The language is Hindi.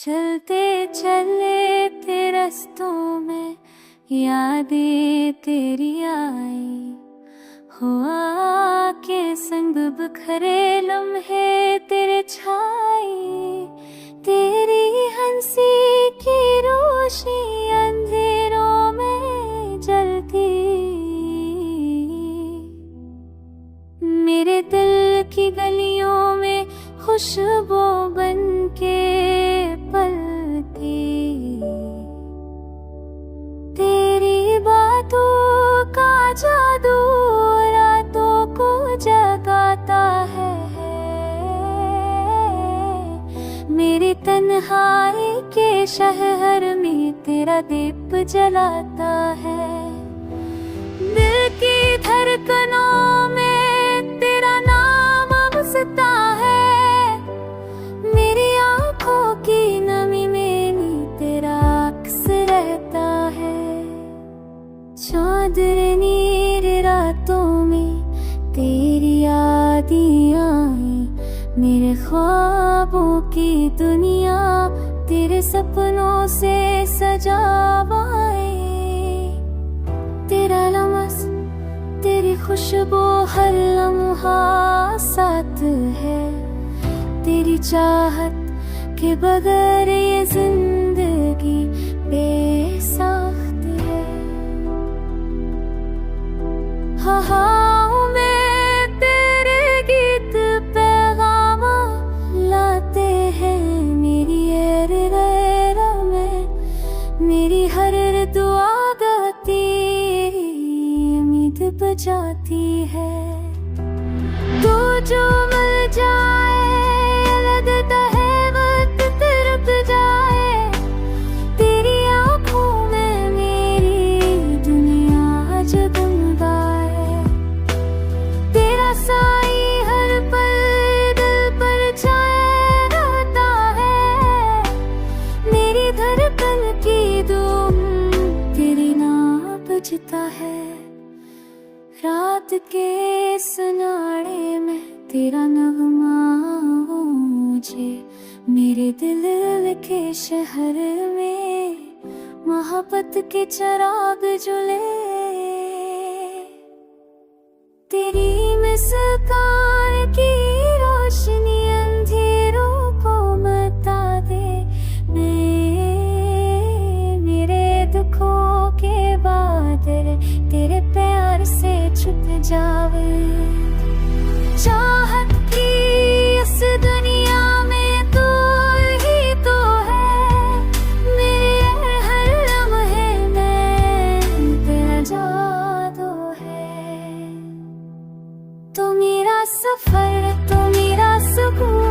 चलते चलते रस्तों में यादें तेरी आई, हुआ के संग बिखरे लम्हे तेरे छाए। तेरी हंसी की रोशनी अंधेरों में जलती, मेरे दिल की गलियों में खुशबू बन के पलती। तेरी बातों का जादू रातों को जगाता है, मेरी तन्हाई के शहर में तेरा दीप जलाता है। दिल की धड़कनों में तेरा नाम बसता है, मेरी आँखों की नमी में भी तेरा अक्स रहता है। चांदनी रातों में तेरी यादें आई, मेरे ख्वाबों की दुनिया तेरे सपनों से सजावाए। तेरा लम्स तेरी खुशबू हर लम्हा साथ है, तेरी चाहत के बगैर ये जिंदगी बेसाख्त है। हाँ में तेरे गीत पैगाम लाते हैं, मेरी रैरों में मेरी हर दुआ गाती उम्मीद बजाती है। तू जो मिल जाए लगता है वक्त तरफ जाए, तेरी आँखों में मेरी दुनिया जगमगाए। तेरा साई हर पल दिल पर छाए रहता है, मेरी धड़कन की धूम तेरी नाम बजता है। रात के सुनाड़े में तेरा नगमा मुझे, मेरे दिल के शहर में मोहब्बत के चिराग जुले। तेरी मुस्कान की रोशनी अंधेरों को मिटा दे, मेरे दुखों के बादल तेरे प्यार से छुप जावे। चाहत की इस दुनिया में तू ही तो है, मेरे हर लम्हे में तेरा जादू है। तू मेरा सफर, तू मेरा सुकून,